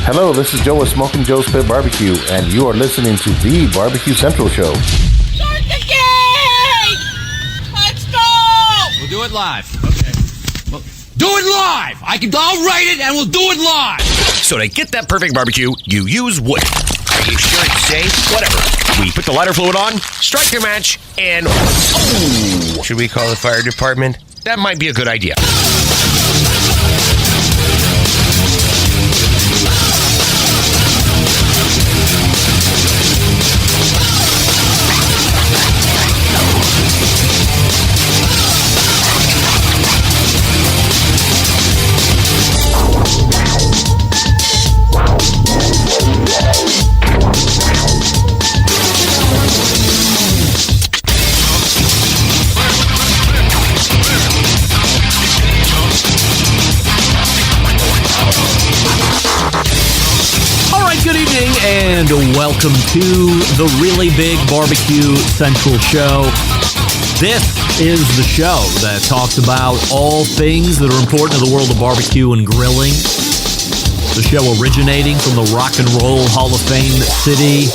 Hello, this is Joe with Smoking Joe's Pit Barbecue, and you are listening to the Barbecue Central Show. Start the game! Let's go! We'll do it live. Okay. Well, do it live! I'll write it and we'll do it live! So to get that perfect barbecue, you use wood. Are you sure it's safe? Whatever. We put the lighter fluid on, strike your match, and... Oh! Should we call the fire department? That might be a good idea. And welcome to the Really Big Barbecue Central Show. This is the show that talks about all things that are important to the world of barbecue and grilling. The show originating from the Rock and Roll Hall of Fame city,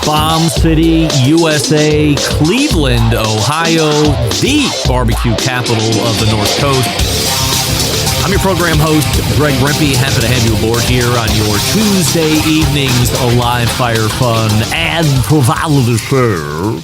Bomb City, USA, Cleveland, Ohio, the barbecue capital of the North Coast. I'm your program host, Greg Rempe. Happy to have you aboard here on your Tuesday evenings of live fire fun and provided the show.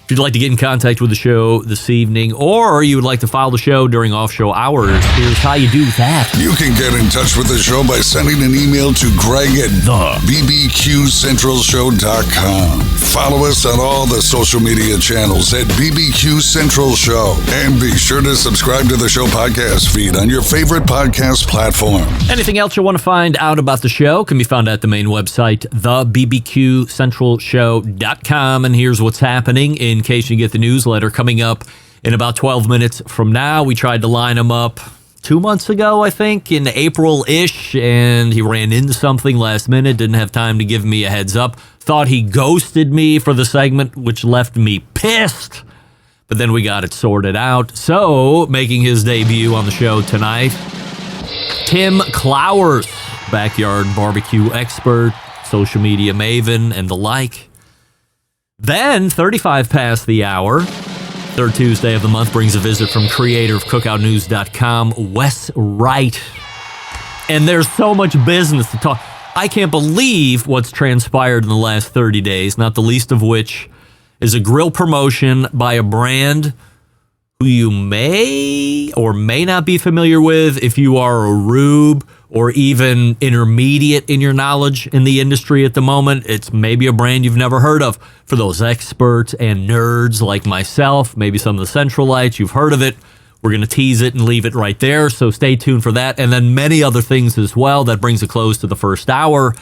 If you'd like to get in contact with the show this evening, or you would like to follow the show during off-show hours, here's how you do that. You can get in touch with the show by sending an email to greg@bbqcentralshow.com. Follow us on all the social media channels at BBQ Central Show. And be sure to subscribe to the show podcast feed on your favorite podcast platform. Anything else you want to find out about the show can be found at the main website, thebbqcentralshow.com. And here's what's happening in case you get the newsletter coming up in about 12 minutes from now. We tried to line him up 2 months ago, I think, in April-ish, and he ran into something last minute, didn't have time to give me a heads up. Thought he ghosted me for the segment, which left me pissed. But then we got it sorted out. So, making his debut on the show tonight, Tim Clowers, backyard barbecue expert, social media maven, and the like. Then, 35 past the hour, third Tuesday of the month, brings a visit from creator of CookoutNews.com, Wes Wright. And there's so much business to talk. I can't believe what's transpired in the last 30 days, not the least of which is a grill promotion by a brand who you may or may not be familiar with if you are a rube or even intermediate in your knowledge in the industry at the moment. It's maybe a brand you've never heard of. For those experts and nerds like myself, maybe some of the Centralites, you've heard of it. We're going to tease it and leave it right there, so stay tuned for that. And then many other things as well. That brings a close to the first hour.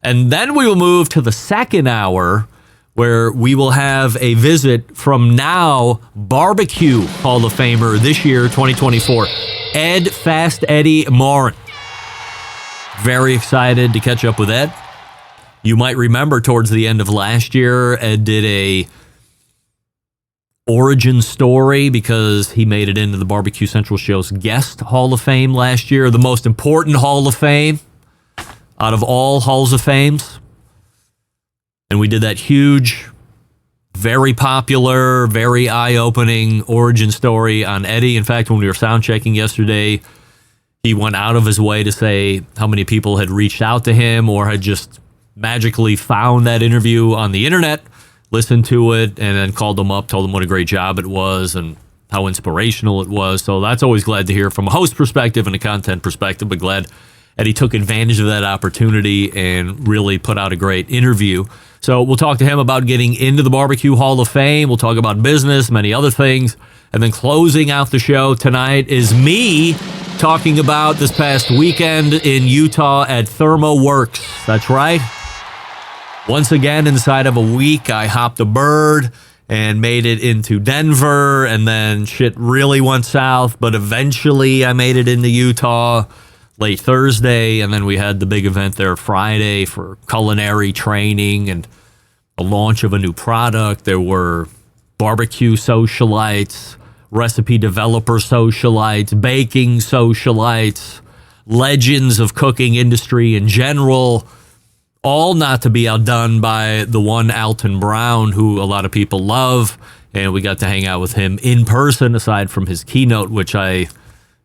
And then we will move to the second hour, where we will have a visit from now Barbecue Hall of Famer this year, 2024, Ed Fast Eddie Morin. Very excited to catch up with Ed. You might remember towards the end of last year, Ed did a origin story because he made it into the Barbecue Central Show's Guest Hall of Fame last year, the most important Hall of Fame out of all Halls of Fames. And we did that huge, very popular, very eye-opening origin story on Eddie. In fact, when we were sound checking yesterday, he went out of his way to say how many people had reached out to him or had just magically found that interview on the internet, listened to it, and then called them up, told them what a great job it was and how inspirational it was. So that's always glad to hear from a host perspective and a content perspective, but glad Eddie took advantage of that opportunity and really put out a great interview. So we'll talk to him about getting into the Barbecue Hall of Fame. We'll talk about business, many other things. And then closing out the show tonight is me talking about this past weekend in Utah at ThermoWorks. That's right. Once again, inside of a week, I hopped a bird and made it into Denver, and then shit really went south, but eventually I made it into Utah late Thursday, and then we had the big event there Friday for culinary training and a launch of a new product. There were barbecue socialites, recipe developer socialites, baking socialites, legends of cooking industry in general, all not to be outdone by the one Alton Brown, who a lot of people love. And we got to hang out with him in person, aside from his keynote, which I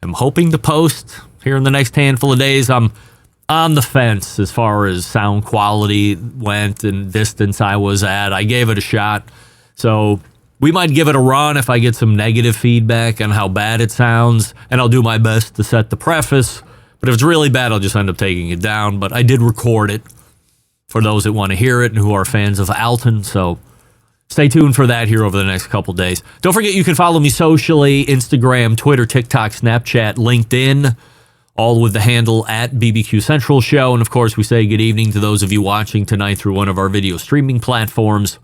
am hoping to post here in the next handful of days. I'm on the fence as far as sound quality went and distance I was at. I gave it a shot. So we might give it a run if I get some negative feedback on how bad it sounds, and I'll do my best to set the preface. But if it's really bad, I'll just end up taking it down. But I did record it for those that want to hear it and who are fans of Alton. So stay tuned for that here over the next couple days. Don't forget you can follow me socially, Instagram, Twitter, TikTok, Snapchat, LinkedIn, all with the handle at BBQ Central Show. And of course, we say good evening to those of you watching tonight through one of our video streaming platforms.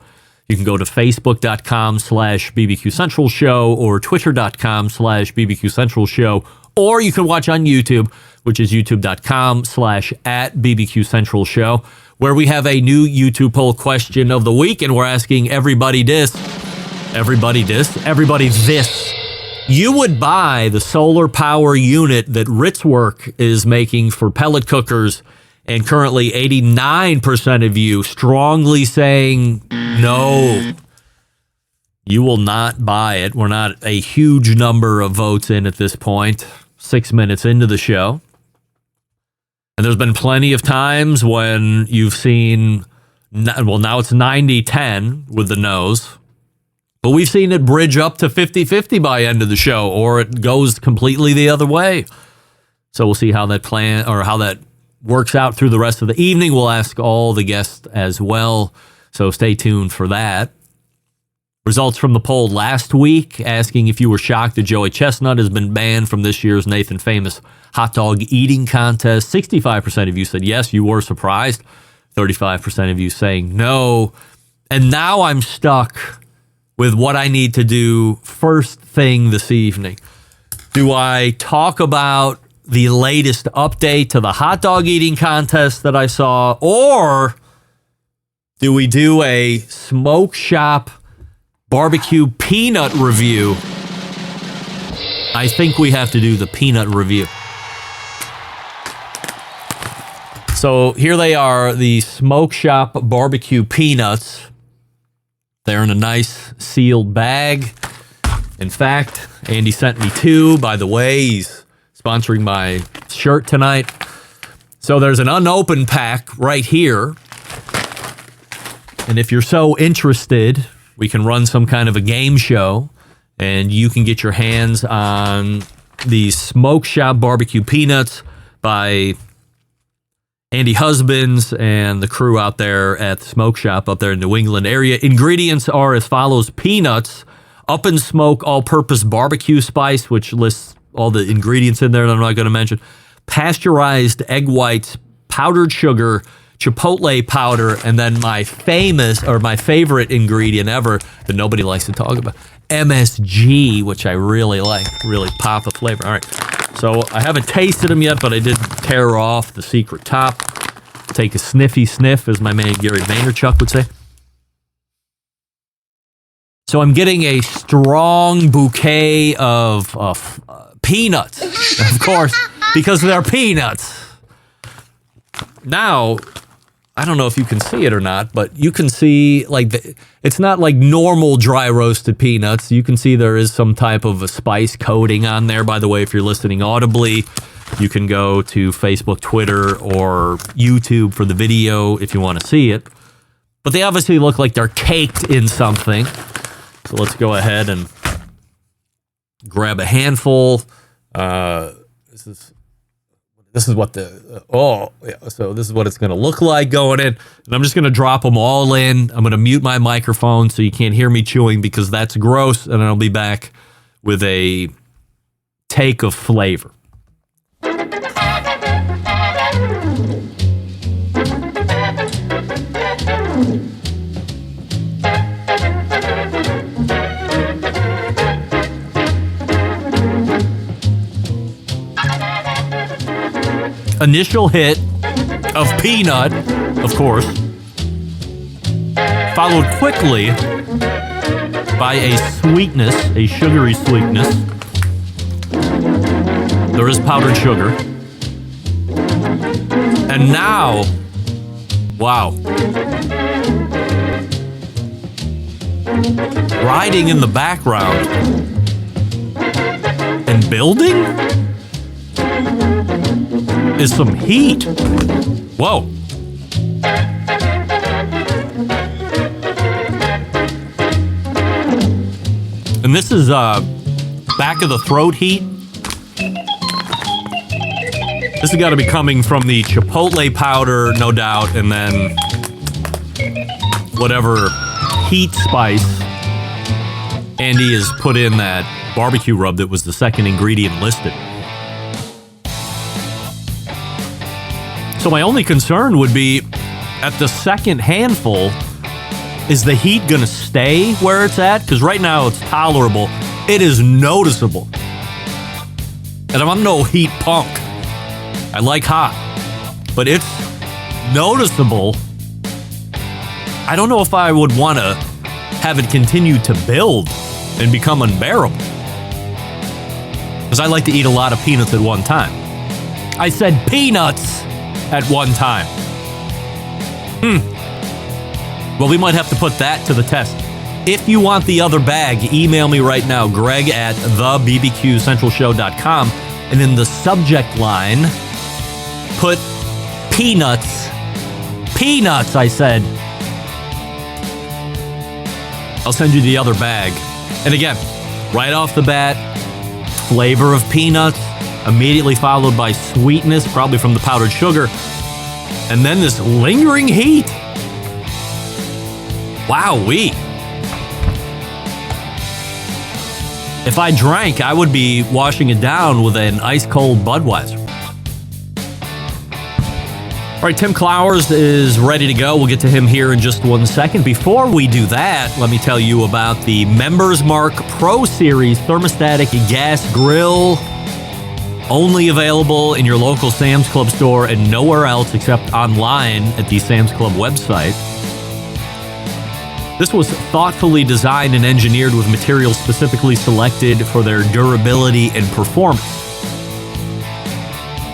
You can go to facebook.com/BBQ Central Show or twitter.com/BBQ Central Show, or you can watch on YouTube, which is youtube.com/@BBQ Central Show, where we have a new YouTube poll question of the week, and we're asking everybody this. You would buy the solar power unit that Ritzwerk is making for pellet cookers, and currently 89% of you strongly saying no. You will not buy it. We're not a huge number of votes in at this point, 6 minutes into the show. And there's been plenty of times when you've seen, well, now it's 90-10 with the no's. But we've seen it bridge up to 50-50 by end of the show, or it goes completely the other way. So we'll see how that works out through the rest of the evening. We'll ask all the guests as well. So stay tuned for that. Results from the poll last week asking if you were shocked that Joey Chestnut has been banned from this year's Nathan Famous hot dog eating contest. 65% of you said yes, you were surprised. 35% of you saying no. And now I'm stuck with what I need to do first thing this evening. Do I talk about the latest update to the hot dog eating contest that I saw, or do we do a smoke shop barbecue peanut review? I think we have to do the peanut review. So here they are, the Smoke Shop barbecue peanuts. They're in a nice sealed bag. In fact, Andy sent me two. By the way, he's sponsoring my shirt tonight. So there's an unopened pack right here. And if you're so interested, we can run some kind of a game show, and you can get your hands on these Smoke Shop barbecue peanuts by Andy Husbands and the crew out there at the Smoke Shop up there in the New England area. Ingredients are as follows: peanuts, up and smoke all-purpose barbecue spice, which lists all the ingredients in there that I'm not going to mention, pasteurized egg whites, powdered sugar, chipotle powder, and then my favorite ingredient ever that nobody likes to talk about, MSG, which I really like, really pop the flavor. All right, so I haven't tasted them yet, but I did tear off the secret top. Take a sniffy sniff, as my man Gary Vaynerchuk would say. So I'm getting a strong bouquet of peanuts, of course, because they're peanuts. Now, I don't know if you can see it or not, but you can see, it's not like normal dry roasted peanuts. You can see there is some type of a spice coating on there. By the way, if you're listening audibly, you can go to Facebook, Twitter, or YouTube for the video if you want to see it. But they obviously look like they're caked in something. So let's go ahead and grab a handful. This is what so this is what it's going to look like going in. And I'm just going to drop them all in. I'm going to mute my microphone so you can't hear me chewing, because that's gross. And I'll be back with a take of flavor. Initial hit of peanut, of course, followed quickly by a sweetness, a sugary sweetness. There is powdered sugar. And now, wow. Riding in the background and building is some heat. Whoa. And this is back of the throat heat. This has got to be coming from the chipotle powder, no doubt, and then whatever heat spice Andy has put in that barbecue rub that was the second ingredient listed. So my only concern would be at the second handful, is the heat going to stay where it's at? Because right now it's tolerable. It is noticeable. And I'm no heat punk. I like hot. But it's noticeable. I don't know if I would want to have it continue to build and become unbearable. Because I like to eat a lot of peanuts at one time. I said peanuts at one time. Well, we might have to put that to the test. If you want the other bag, email me right now, Greg at thebbqcentralshow.com. And in the subject line, put peanuts. Peanuts, I said. I'll send you the other bag. And again, right off the bat, flavor of peanuts, immediately followed by sweetness, probably from the powdered sugar. And then this lingering heat. Wowee. If I drank, I would be washing it down with an ice-cold Budweiser. All right, Tim Clowers is ready to go. We'll get to him here in just 1 second. Before we do that, let me tell you about the Members Mark Pro Series thermostatic gas grill. Only available in your local Sam's Club store and nowhere else except online at the Sam's Club website. This was thoughtfully designed and engineered with materials specifically selected for their durability and performance.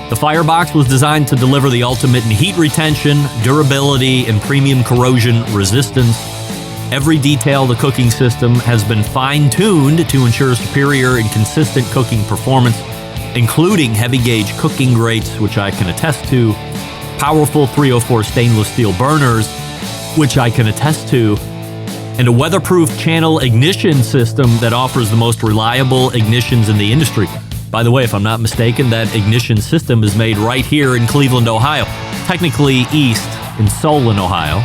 The Firebox was designed to deliver the ultimate in heat retention, durability, and premium corrosion resistance. Every detail of the cooking system has been fine-tuned to ensure superior and consistent cooking performance, including heavy-gauge cooking grates, which I can attest to, powerful 304 stainless steel burners, which I can attest to, and a weatherproof channel ignition system that offers the most reliable ignitions in the industry. By the way, if I'm not mistaken, that ignition system is made right here in Cleveland, Ohio, technically east in Solon, Ohio.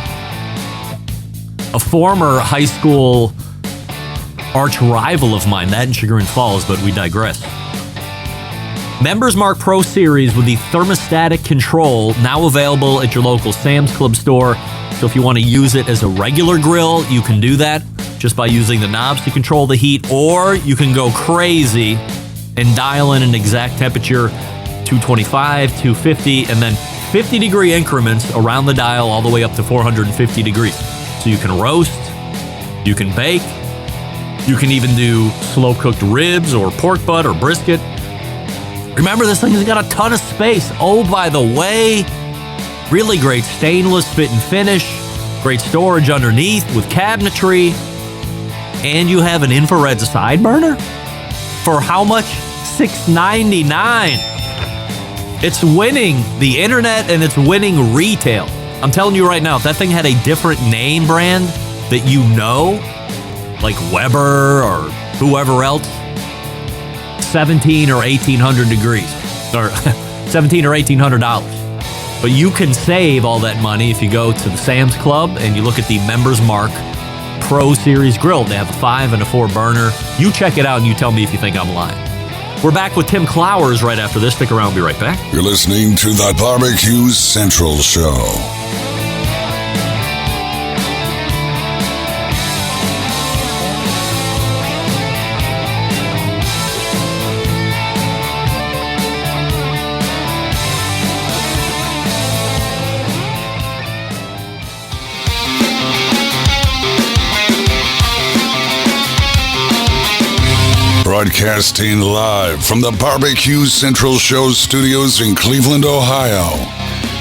A former high school arch rival of mine, that in Chagrin Falls, but we digress. Members Mark Pro Series with the thermostatic control, now available at your local Sam's Club store. So if you want to use it as a regular grill, you can do that just by using the knobs to control the heat, or you can go crazy and dial in an exact temperature, 225, 250, and then 50-degree increments around the dial all the way up to 450 degrees. So you can roast, you can bake, you can even do slow-cooked ribs or pork butt or brisket. Remember, this thing has got a ton of space. Oh, by the way, really great stainless fit and finish, great storage underneath with cabinetry, and you have an infrared side burner? For how much? $6.99. It's winning the internet and it's winning retail. I'm telling you right now, if that thing had a different name brand that you know, like Weber or whoever else, 17 or 1800 degrees, or 17 or $1,800. But you can save all that money if you go to the Sam's Club and you look at the Members Mark Pro Series grill. They have a 5 and a 4 burner. You check it out and you tell me if you think I'm lying. We're back with Tim Clowers right after this. Stick around, we'll be right back. You're listening to the Barbecue Central Show. Broadcasting live from the Barbecue Central Show studios in Cleveland, Ohio.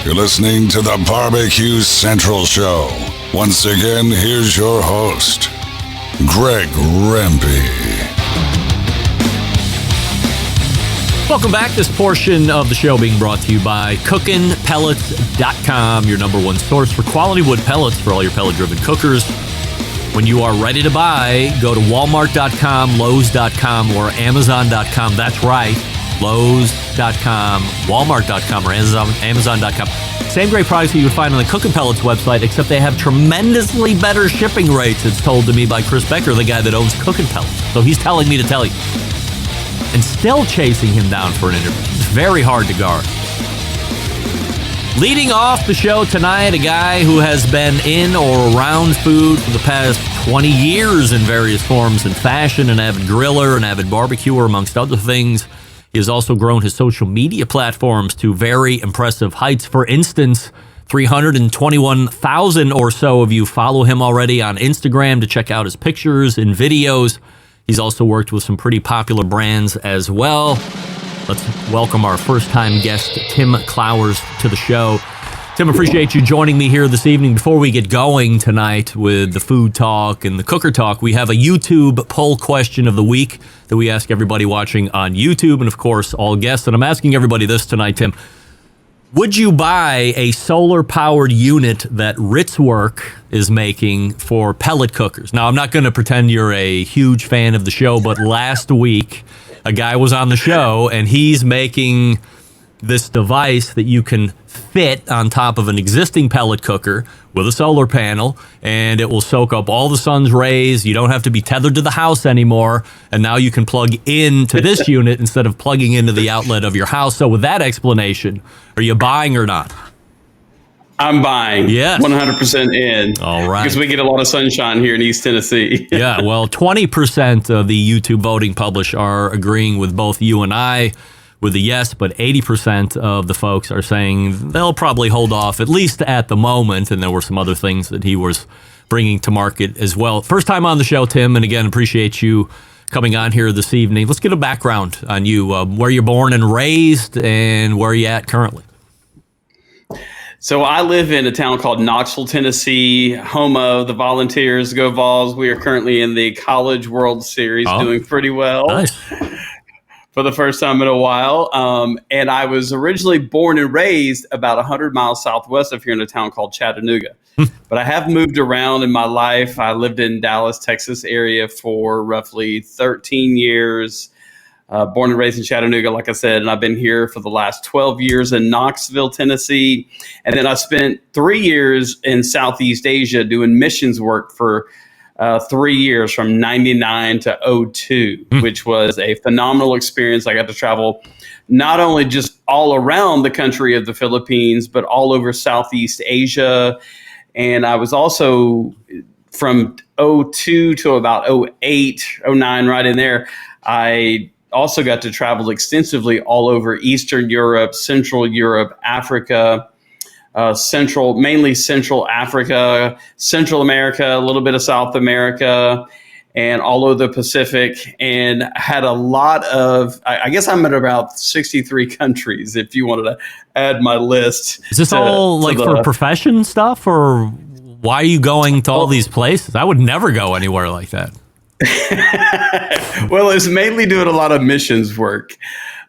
You're listening to the Barbecue Central Show. Once again, here's your host, Greg Rempe. Welcome back. This portion of the show being brought to you by CookinPellets.com, your number one source for quality wood pellets for all your pellet-driven cookers. When you are ready to buy, go to Walmart.com, Lowe's.com, or Amazon.com. That's right, Lowe's.com, Walmart.com, or Amazon.com. Same great products that you would find on the Cookin' Pellets website, except they have tremendously better shipping rates, it's told to me by Chris Becker, the guy that owns Cookin' Pellets. So he's telling me to tell you. And still chasing him down for an interview. It's very hard to guard. Leading off the show tonight, a guy who has been in or around food for the past 20 years in various forms and fashion, an avid griller, an avid barbecuer, amongst other things. He has also grown his social media platforms to very impressive heights. For instance, 321,000 or so of you follow him already on Instagram to check out his pictures and videos. He's also worked with some pretty popular brands as well. Let's welcome our first-time guest, Tim Clowers, to the show. Tim, appreciate you joining me here this evening. Before we get going tonight with the food talk and the cooker talk, we have a YouTube poll question of the week that we ask everybody watching on YouTube and, of course, all guests. And I'm asking everybody this tonight, Tim. Would you buy a solar-powered unit that Ritzwork is making for pellet cookers? Now, I'm not going to pretend you're a huge fan of the show, but last week, a guy was on the show, and he's making this device that you can fit on top of an existing pellet cooker with a solar panel, and it will soak up all the sun's rays. You don't have to be tethered to the house anymore, and now you can plug into this unit instead of plugging into the outlet of your house. So with that explanation, are you buying or not? I'm buying. Yes. 100% in. All right. Because we get a lot of sunshine here in East Tennessee. Yeah, well, 20% of the YouTube voting publish are agreeing with both you and I with a yes, but 80% of the folks are saying they'll probably hold off, at least at the moment, and there were some other things that he was bringing to market as well. First time on the show, Tim, and again, appreciate you coming on here this evening. Let's get a background on you, where you're born and raised, and where you're at currently. So I live in a town called Knoxville, Tennessee, home of the Volunteers. Go Vols. We are currently in the College World Series, doing pretty well. Nice. For the first time in a while. And I was originally born and raised about 100 miles southwest of here in a town called Chattanooga. But I have moved around in my life. I lived in Dallas, Texas area for roughly 13 years. Born and raised in Chattanooga, like I said, and I've been here for the last 12 years in Knoxville, Tennessee. And then I spent 3 years in Southeast Asia doing missions work for 3 years, from 99 to 02, which was a phenomenal experience. I got to travel not only just all around the country of the Philippines, but all over Southeast Asia. And I was also from 02 to about 08, 09, right in there. I also got to travel extensively all over Eastern Europe, Central Europe, Africa, mainly Central Africa, Central America, a little bit of South America, and all over the Pacific, and had a lot of, I guess I'm at about 63 countries, if you wanted to add my list. Is this all like for profession stuff, or why are you going to all these places? I would never go anywhere like that. Well, it's mainly doing a lot of missions work.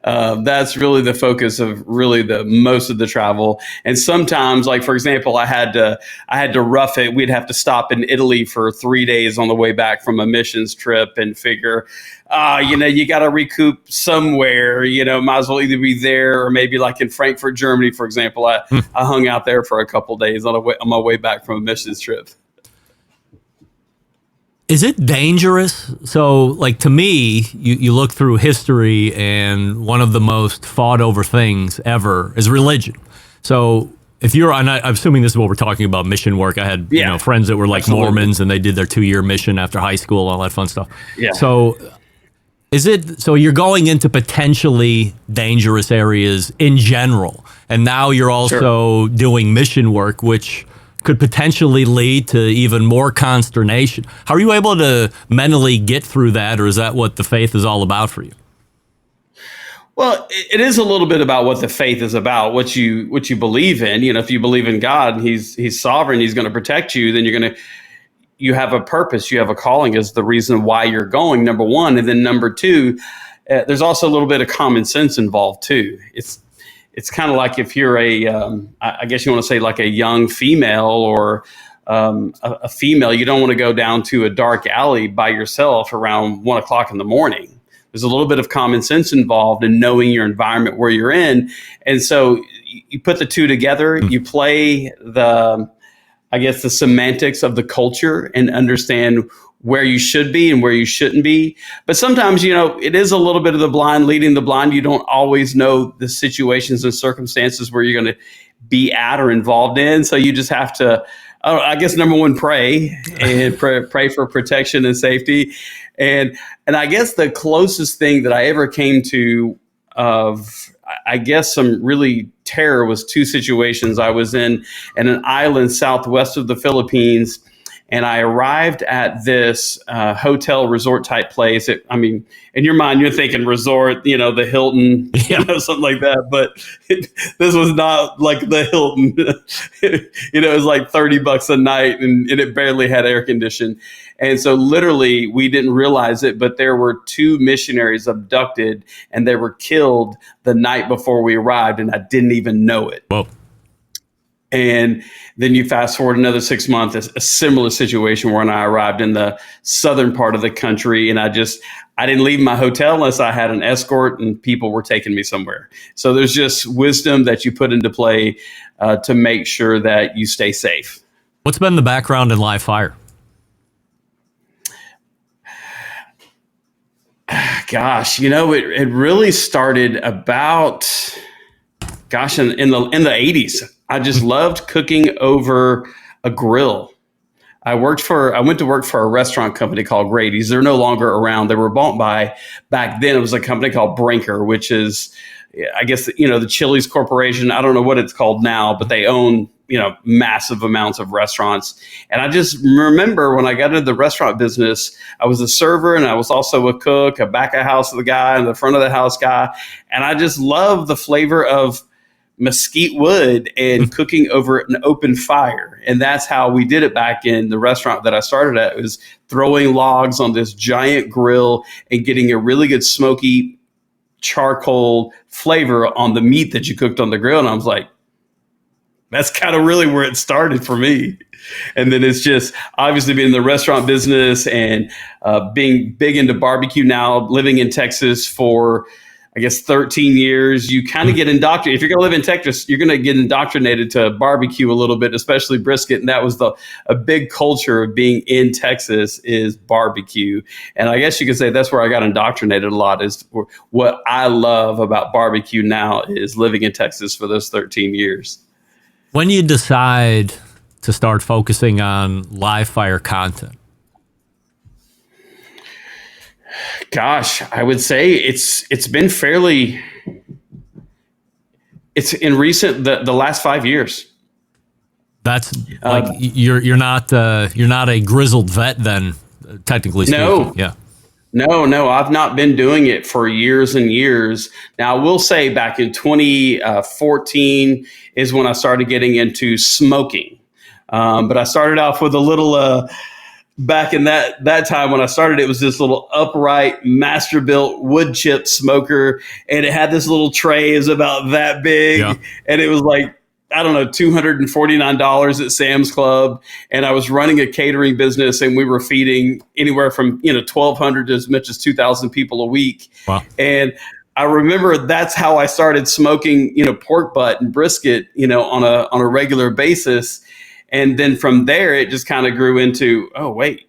That's really the focus of really the most of the travel. And sometimes, like for example, I had to rough it. We'd have to stop in Italy for 3 days on the way back from a missions trip and figure, you got to recoup somewhere. Might as well either be there or maybe like in Frankfurt, Germany, for example. I hung out there for a couple of days on my way back from a missions trip. Is it dangerous? So, like, to me, you look through history, and one of the most fought over things ever is religion. So, if you're, and I'm assuming this is what we're talking about, mission work. I had friends that were like absolutely. Mormons, and they did their 2-year mission after high school, all that fun stuff. Yeah. So, so you're going into potentially dangerous areas in general, and now you're also doing mission work, which could potentially lead to even more consternation. How are you able to mentally get through that, or is that what the faith is all about for you? Well, it is a little bit about what the faith is about, what you believe in. You know, if you believe in God and He's sovereign, He's going to protect you, then you have a purpose, you have a calling is the reason why you're going, number one. And then number two, there's also a little bit of common sense involved too. It's kind of like if you're I guess you want to say like a young female or a female, you don't want to go down to a dark alley by yourself around 1 o'clock in the morning. There's a little bit of common sense involved in knowing your environment where you're in. And so you put the two together, you play the semantics of the culture and understand where you should be and where you shouldn't be. But sometimes, it is a little bit of the blind leading the blind. You don't always know the situations and circumstances where you're going to be at or involved in. So you just have to, I guess, number one, pray and pray for protection and safety. And I guess the closest thing that I ever came to of, I guess, some really terror was two situations. I was in an island southwest of the Philippines, and I arrived at this hotel resort type place. In your mind, you're thinking resort, the Hilton, something like that. But this was not like the Hilton. It was like $30 a night, and it barely had air conditioning. And so literally, we didn't realize it, but there were two missionaries abducted, and they were killed the night before we arrived, and I didn't even know it. Whoa. And then you fast forward another 6 months, a similar situation when I arrived in the southern part of the country. And I didn't leave my hotel unless I had an escort and people were taking me somewhere. So there's just wisdom that you put into play to make sure that you stay safe. What's been the background in live fire? Gosh, it really started about, in the 80s. I just loved cooking over a grill. I went to work for a restaurant company called Grady's. They're no longer around. They were bought by, back then it was a company called Brinker, which is, I guess, the Chili's Corporation. I don't know what it's called now, but they own, massive amounts of restaurants. And I just remember when I got into the restaurant business, I was a server and I was also a cook, a back of house guy and the front of the house guy. And I just love the flavor of mesquite wood and cooking over an open fire. And that's how we did it back in the restaurant that I started at. It was throwing logs on this giant grill and getting a really good smoky charcoal flavor on the meat that you cooked on the grill. And I was like, that's kind of really where it started for me. And then it's just obviously being in the restaurant business and being big into barbecue now, living in Texas for, I guess, 13 years, you kind of get indoctrinated. If you're going to live in Texas, you're going to get indoctrinated to barbecue a little bit, especially brisket. And that was a big culture of being in Texas is barbecue. And I guess you could say that's where I got indoctrinated a lot, is what I love about barbecue now is living in Texas for those 13 years. When you decide to start focusing on live fire content? Gosh, I would say it's been fairly. It's in the last 5 years. That's like you're not a grizzled vet then, technically speaking. No. Yeah. No, I've not been doing it for years and years. Now, I will say back in 2014 is when I started getting into smoking. But I started off with a little, back in that time when I started, it was this little upright master-built wood chip smoker. And it had this little tray, is about that big. Yeah. And it was like, I don't know, $249 at Sam's Club. And I was running a catering business and we were feeding anywhere from, 1,200 to as much as 2,000 people a week. Wow. And I remember that's how I started smoking, pork butt and brisket, on a regular basis. And then from there, it just kind of grew into, oh, wait,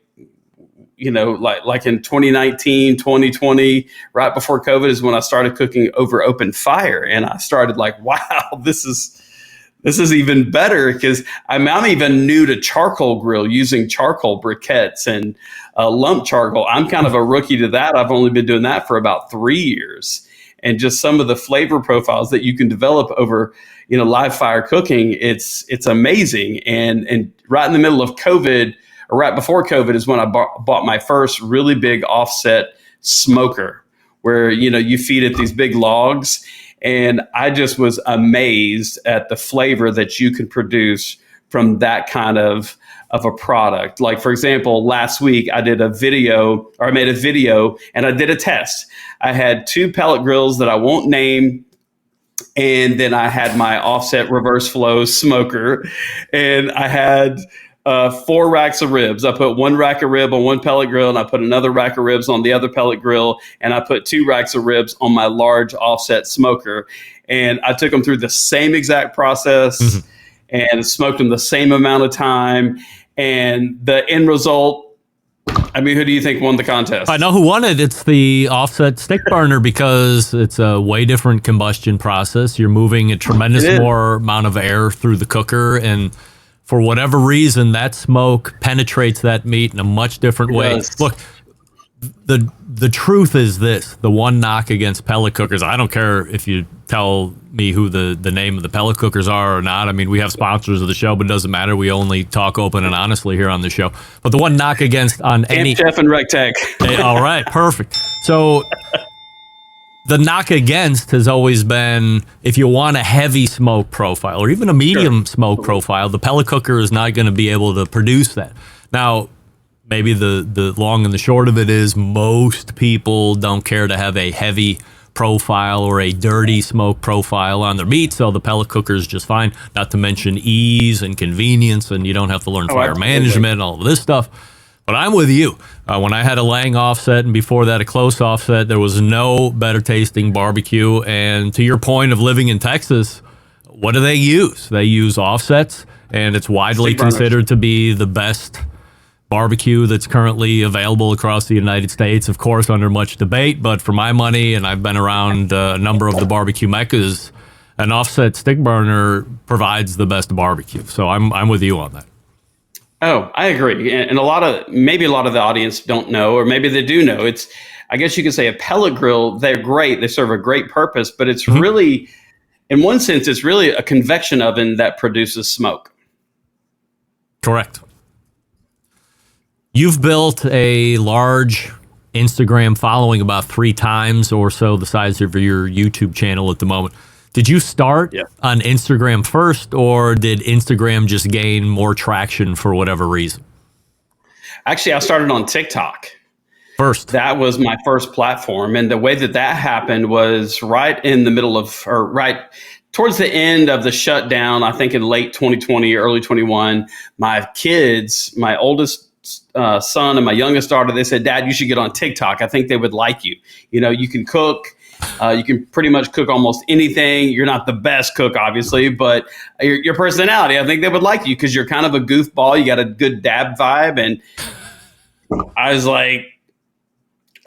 like in 2019, 2020, right before COVID is when I started cooking over open fire. And I started like, wow, this is even better because I'm even new to charcoal grill, using charcoal briquettes and lump charcoal. I'm kind of a rookie to that. I've only been doing that for about 3 years. And just some of the flavor profiles that you can develop over, live fire cooking, it's amazing. And right in the middle of COVID, or right before COVID, is when I bought my first really big offset smoker, where, you feed it these big logs. And I just was amazed at the flavor that you can produce from that kind of a product. Like, for example, last week I made a video and I did a test. I had 2 pellet grills that I won't name. And then I had my offset reverse flow smoker, and I had 4 racks of ribs. I put 1 rack of rib on one pellet grill, and I put another rack of ribs on the other pellet grill, and I put 2 racks of ribs on my large offset smoker. And I took them through the same exact process and smoked them the same amount of time. And the end result, I mean, who do you think won the contest? I know who won it. It's the offset stick burner because it's a way different combustion process. You're moving a tremendous more amount of air through the cooker, and for whatever reason, that smoke penetrates that meat in a much different way. Yes. Look, the truth is this: the one knock against pellet cookers. I don't care if you tell me who the name of the pellet cookers are or not. I mean, we have sponsors of the show, but it doesn't matter. We only talk open and honestly here on the show. But the one knock against on any Chef and Rectech. all right, perfect. So the knock against has always been, if you want a heavy smoke profile or even a medium smoke profile, the pellet cooker is not going to be able to produce that. Now, maybe the long and the short of it is most people don't care to have a heavy profile or a dirty smoke profile on their meat, so the pellet cooker is just fine, not to mention ease and convenience, and you don't have to learn fire management and all of this stuff. But I'm with you. When I had a Lang offset and before that a close offset, there was no better tasting barbecue. And to your point of living in Texas, what do they use? They use offsets, and it's widely considered to be the best barbecue that's currently available across the United States, of course, under much debate. But for my money, and I've been around a number of the barbecue meccas, an offset stick burner provides the best barbecue. So I'm with you on that. Oh, I agree. And maybe a lot of the audience don't know, or maybe they do know. I guess you could say a pellet grill, they're great. They serve a great purpose, but it's really, in one sense, it's really a convection oven that produces smoke. Correct. You've built a large Instagram following, about 3 times or so the size of your YouTube channel at the moment. Did you start on Instagram first, or did Instagram just gain more traction for whatever reason? Actually, I started on TikTok first. That was my first platform. And the way that happened was right towards the end of the shutdown, I think in late 2020, early 21, my kids, my oldest son and my youngest daughter, they said, "Dad, you should get on TikTok. I think they would like you. You can cook. You can pretty much cook almost anything. You're not the best cook, obviously, but your personality, I think they would like you because you're kind of a goofball. You got a good dab vibe." And I was like,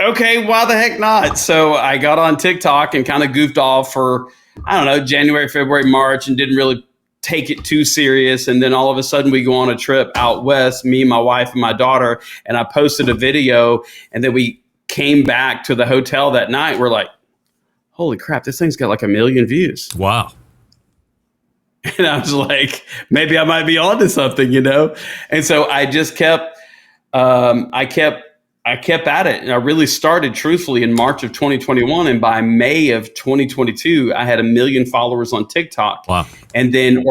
okay, why the heck not? So I got on TikTok and kind of goofed off for, I don't know, January, February, March, and didn't really take it too serious. And then all of a sudden we go on a trip out west, me, my wife, and my daughter, and I posted a video, and then we came back to the hotel that night. We're like, holy crap, this thing's got like 1 million views. Wow. And I was like, maybe I might be onto something, And so I just kept at it. And I really started truthfully in March of 2021. And by May of 2022, I had 1 million followers on TikTok. Wow. And then,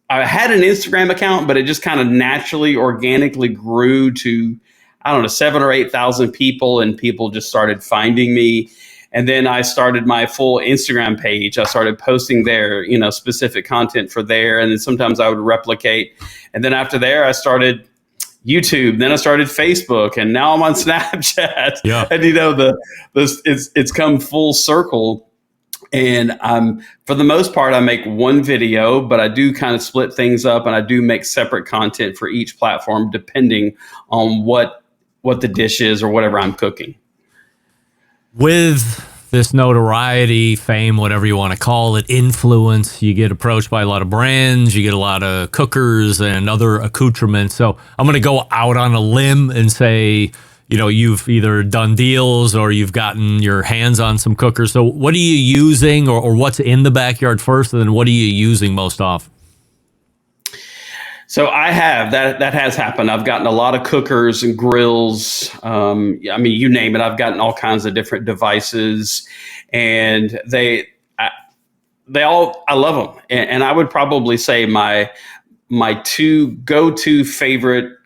I had an Instagram account, but it just kind of naturally, organically grew to, I don't know, 7,000 or 8,000 people, and people just started finding me. And then I started my full Instagram page. I started posting there, specific content for there. And then sometimes I would replicate. And then after there, I started YouTube. Then I started Facebook, and now I'm on Snapchat. Yeah. And it's come full circle. And for the most part, I make one video, but I do kind of split things up, and I do make separate content for each platform depending on what the dish is or whatever I'm cooking. With this notoriety, fame, whatever you want to call it, influence, you get approached by a lot of brands, you get a lot of cookers and other accoutrements. So I'm going to go out on a limb and say, you've either done deals or you've gotten your hands on some cookers. So what are you using, or what's in the backyard first, and then what are you using most often? So I have that has happened. I've gotten a lot of cookers and grills. I mean, you name it. I've gotten all kinds of different devices, and I love them. And I would probably say my two go-to favorite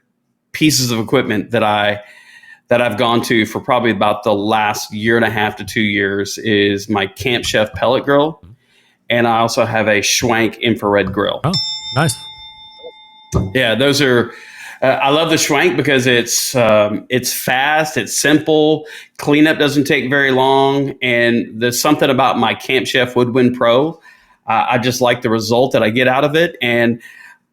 pieces of equipment that I've gone to for probably about the last year and a half to 2 years is my Camp Chef pellet grill, and I also have a Schwank infrared grill. Oh, nice. Yeah, those are. I love the Schwank because it's fast, it's simple, cleanup doesn't take very long, and there's something about my Camp Chef Woodwind Pro. I just like the result that I get out of it, and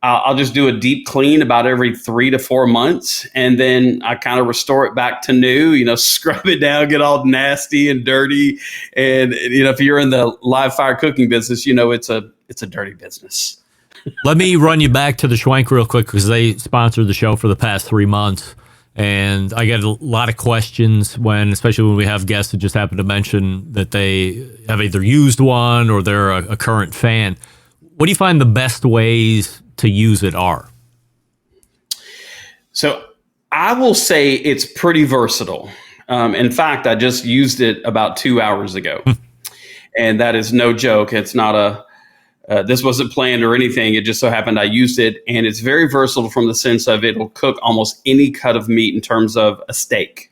I'll just do a deep clean about every 3 to 4 months, and then I kind of restore it back to new. Scrub it down, get all nasty and dirty, and if you're in the live fire cooking business, it's a dirty business. Let me run you back to the Schwank real quick because they sponsored the show for the past 3 months. And I get a lot of questions especially when we have guests that just happen to mention that they have either used one or they're a current fan. What do you find the best ways to use it are? So I will say it's pretty versatile. In fact, I just used it about 2 hours ago. And that is no joke. It's not this wasn't planned or anything. It just so happened I used it, and it's very versatile from the sense of it'll cook almost any cut of meat in terms of a steak.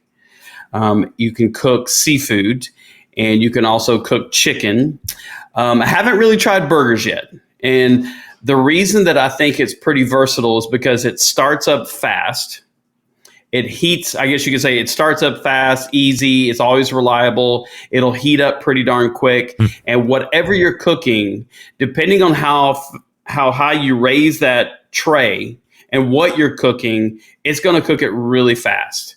You can cook seafood, and you can also cook chicken. I haven't really tried burgers yet, and the reason that I think it's pretty versatile is because it starts up fast. It heats, I guess you could say it starts up fast, easy. It's always reliable. It'll heat up pretty darn quick. And whatever you're cooking, depending on how high you raise that tray and what you're cooking, it's going to cook it really fast.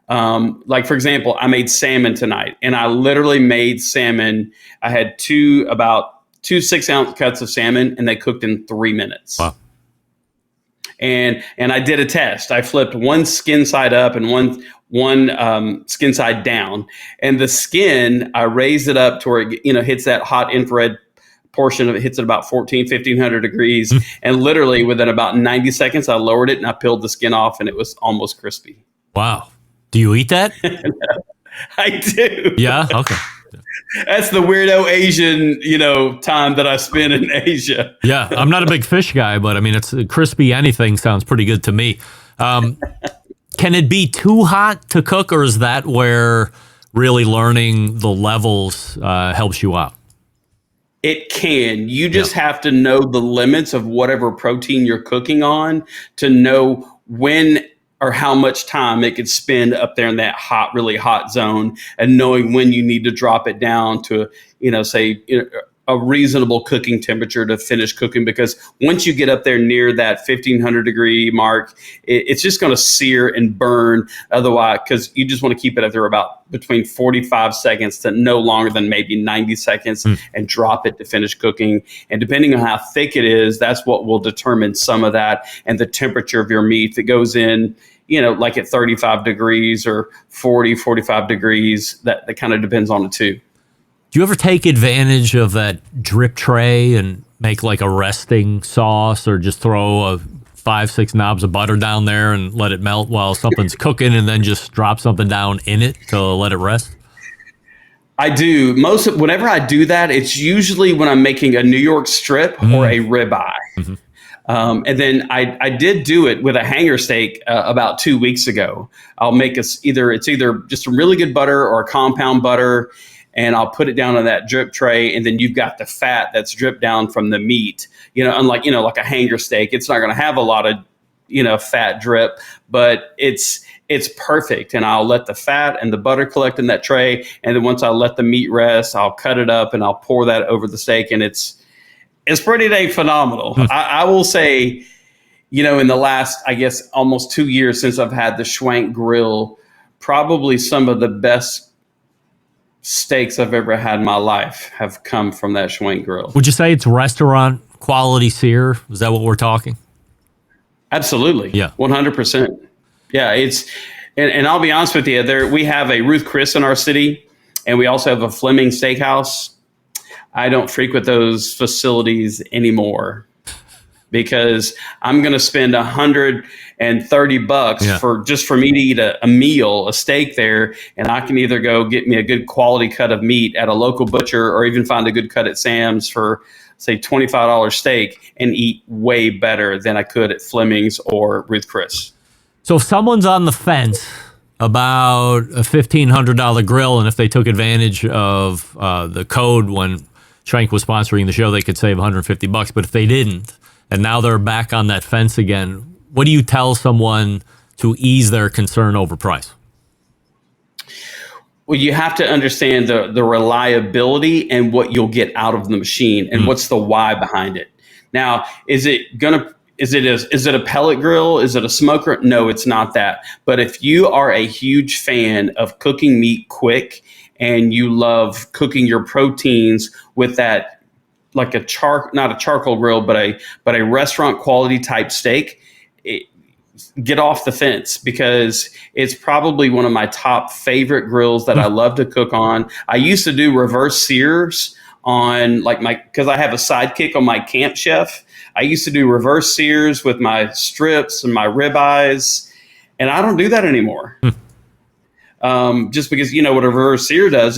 Like, for example, I made salmon tonight, and I literally made salmon. I had about two 6-ounce cuts of salmon, and they cooked in 3 minutes. Wow. And I did a test. I flipped one skin side up and one skin side down. And the skin, I raised it up to where it hits that hot infrared portion of it, hits at about 1,500 degrees. And literally within about 90 seconds, I lowered it and I peeled the skin off, and it was almost crispy. Wow. Do you eat that? I do. Yeah? Okay. That's the weirdo Asian, time that I spend in Asia. Yeah, I'm not a big fish guy, but I mean, it's crispy anything sounds pretty good to me. Can it be too hot to cook, or is that where really learning the levels helps you out? It can. You just have to know the limits of whatever protein you're cooking on to know when or how much time it could spend up there in that hot, really hot zone, and knowing when you need to drop it down to, say a reasonable cooking temperature to finish cooking. Because once you get up there near that 1,500 degree mark, it's just going to sear and burn otherwise, because you just want to keep it up there about between 45 seconds to no longer than maybe 90 seconds and drop it to finish cooking. And depending on how thick it is, that's what will determine some of that and the temperature of your meat. If it goes in, like at 35 degrees or 40, 45 degrees, that kind of depends on it too. Do you ever take advantage of that drip tray and make like a resting sauce, or just throw 5-6 knobs of butter down there and let it melt while something's cooking, and then just drop something down in it to let it rest? I do. Whenever I do that, it's usually when I'm making a New York strip or a ribeye. Mm-hmm. And then I did do it with a hanger steak about 2 weeks ago. I'll make it's either just some really good butter or a compound butter, and I'll put it down on that drip tray, and then you've got the fat that's dripped down from the meat. Unlike like a hanger steak, it's not going to have a lot of fat drip, but it's perfect. And I'll let the fat and the butter collect in that tray, and then once I let the meat rest, I'll cut it up and I'll pour that over the steak, and it's pretty dang phenomenal. I will say, in the last, I guess, almost 2 years since I've had the Schwank grill, probably some of the best steaks I've ever had in my life have come from that Schwank grill. Would you say it's restaurant quality sear? Is that what we're talking? Absolutely. Yeah. 100%. Yeah. And I'll be honest with you, we have a Ruth Chris in our city, and we also have a Fleming Steakhouse. I don't frequent those facilities anymore. because I'm going to spend $130 for me to eat a meal, a steak there. And I can either go get me a good quality cut of meat at a local butcher or even find a good cut at Sam's for, say, $25 steak and eat way better than I could at Fleming's or Ruth Chris. So if someone's on the fence about a $1,500 grill, and if they took advantage of the code when Schwenk was sponsoring the show, they could save $150. But if they didn't, and now they're back on that fence again, what do you tell someone to ease their concern over price? Well, you have to understand the reliability and what you'll get out of the machine and what's the why behind it. Now, is it a pellet grill? Is it a smoker? No, it's not that. But if you are a huge fan of cooking meat quick and you love cooking your proteins with that, like not a charcoal grill, but a restaurant quality type steak, get off the fence, because it's probably one of my top favorite grills that I love to cook on. I used to do reverse sears on because I have a sidekick on my Camp Chef. I used to do reverse sears with my strips and my ribeyes, and I don't do that anymore. Just because, what a reverse sear does,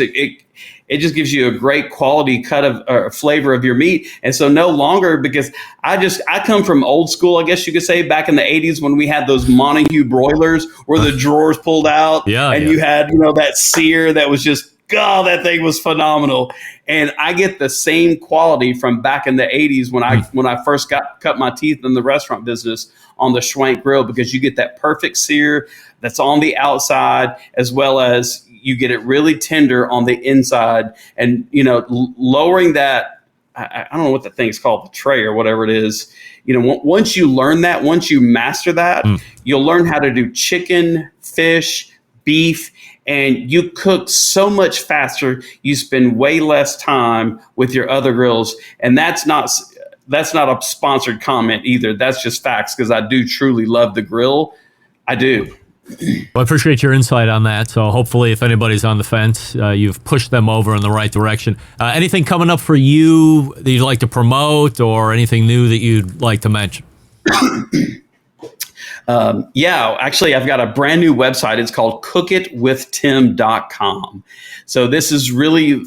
it just gives you a great quality cut of flavor of your meat. And so no longer, because I come from old school, I guess you could say, back in the 80s when we had those Montague broilers where the drawers pulled out you had, that sear that was just, God, that thing was phenomenal. And I get the same quality from back in the 80s when I first cut my teeth in the restaurant business on the Schwenk grill, because you get that perfect sear that's on the outside, as well as you get it really tender on the inside. And, lowering that, I don't know what the thing's called, the tray or whatever it is. Once you learn that, once you master that, you'll learn how to do chicken, fish, beef, and you cook so much faster. You spend way less time with your other grills. And that's not a sponsored comment either. That's just facts, because I do truly love the grill. I do. Well, I appreciate your insight on that. So hopefully if anybody's on the fence, you've pushed them over in the right direction. Anything coming up for you that you'd like to promote, or anything new that you'd like to mention? Actually, I've got a brand new website. It's called cookitwithtim.com. So this is really,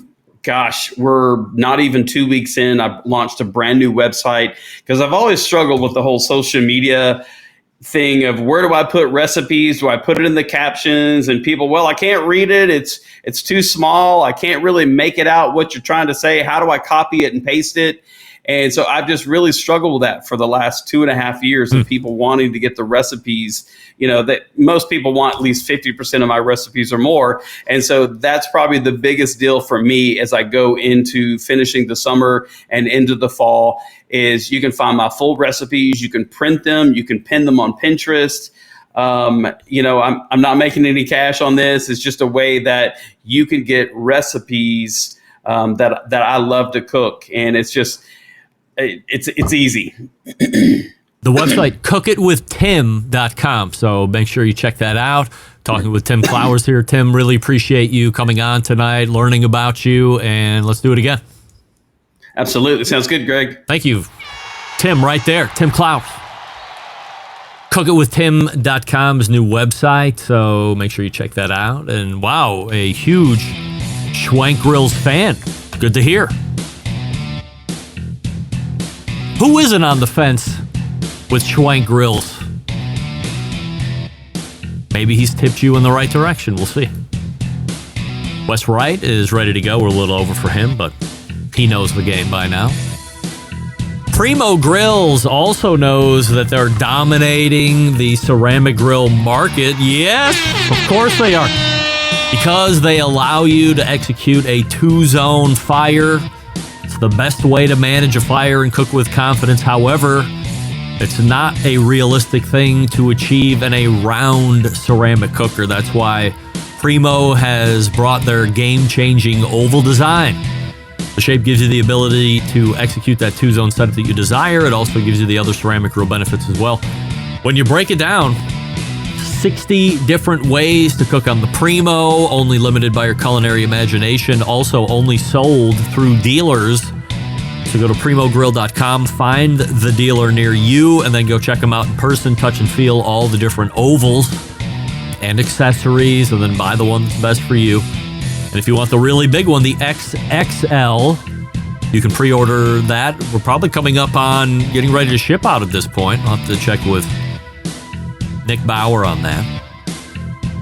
we're not even 2 weeks in. I've launched a brand new website, because I've always struggled with the whole social media thing of, where do I put recipes? Do I put it in the captions? And people, I can't read it. It's too small. I can't really make it out what you're trying to say. How do I copy it and paste it? And so I've just really struggled with that for the last 2.5 years of people wanting to get the recipes, that most people want at least 50% of my recipes or more. And so that's probably the biggest deal for me as I go into finishing the summer and into the fall, is you can find my full recipes. You can print them. You can pin them on Pinterest. I'm not making any cash on this. It's just a way that you can get recipes that I love to cook. And it's just, it's easy. The website, cookitwithtim.com. So make sure you check that out. Talking with Tim Clowers here. Tim, really appreciate you coming on tonight, learning about you, and let's do it again. Absolutely. Sounds good, Greg. Thank you. Tim, right there. Tim Clowers. Cookitwithtim.com is new website, so make sure you check that out. And wow, a huge Schwenk Grills fan. Good to hear. Who isn't on the fence with Schwenk Grills? Maybe he's tipped you in the right direction. We'll see. Wes Wright is ready to go. We're a little over for him, but he knows the game by now. Primo Grills also knows that they're dominating the ceramic grill market. Yes, of course they are. Because they allow you to execute a 2-zone fire. It's the best way to manage a fire and cook with confidence. However, it's not a realistic thing to achieve in a round ceramic cooker. That's why Primo has brought their game-changing oval design. The shape gives you the ability to execute that 2-zone setup that you desire. It also gives you the other ceramic grill benefits as well. When you break it down, 60 different ways to cook on the Primo, only limited by your culinary imagination, also only sold through dealers. So So go to primogrill.com, find the dealer near you, and then go check them out in person, touch and feel all the different ovals and accessories, and then buy the one that's best for you. And if you want the really big one, the XXL, you can pre-order that. We're probably coming up on getting ready to ship out at this point. I'll have to check with Nick Bauer on that.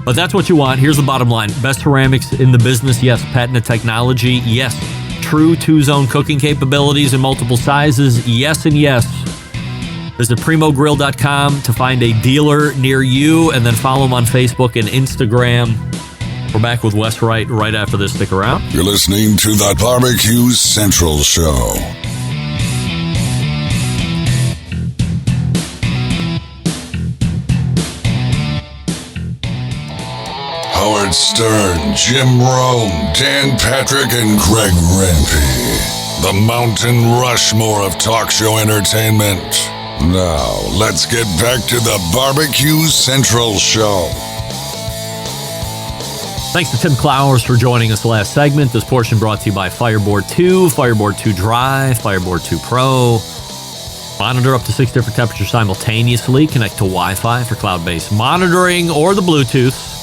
But that's what you want. Here's the bottom line. Best ceramics in the business. Yes. Patented technology. Yes. True two-zone cooking capabilities in multiple sizes. Yes and yes. Visit primogrill.com to find a dealer near you, and then follow them on Facebook and Instagram. We're back with Wes Wright right after this. Stick around. You're listening to the Barbecue Central Show. Howard Stern, Jim Rome, Dan Patrick, and Greg Rempe. The Mountain Rushmore of talk show entertainment. Now, let's get back to the Barbecue Central Show. Thanks to Tim Clowers for joining us last segment. This portion brought to you by Fireboard 2, Fireboard 2 Dry, Fireboard 2 Pro. Monitor up to 6 different temperatures simultaneously. Connect to Wi-Fi for cloud-based monitoring or the Bluetooth.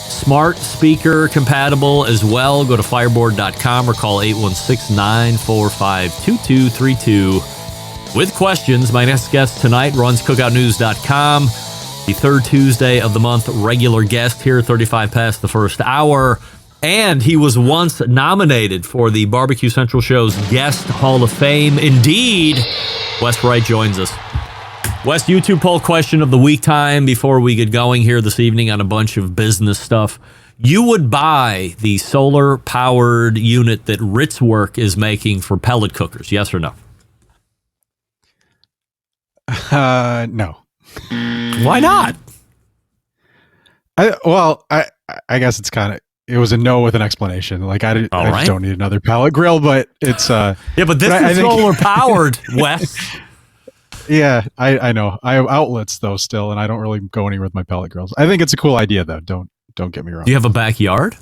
Smart speaker compatible as well. Go to fireboard.com or call 816-945-2232 with questions. My next guest tonight runs cookoutnews.com. The third Tuesday of the month, regular guest here, 35 past the first hour. And he was once nominated for the Barbecue Central Show's Guest Hall of Fame. Indeed, Wes Wright joins us. Wes, YouTube poll question of the week time before we get going here this evening on a bunch of business stuff. You would buy the solar-powered unit that Ritzwerk is making for pellet cookers, yes or no? No. Why not? I guess it was a no with an explanation. Like I just don't need another pellet grill, but it's yeah, but this is solar powered, Wes. Yeah, I know. I have outlets though still, and I don't really go anywhere with my pellet grills. I think it's a cool idea though. Don't get me wrong. Do you have a backyard?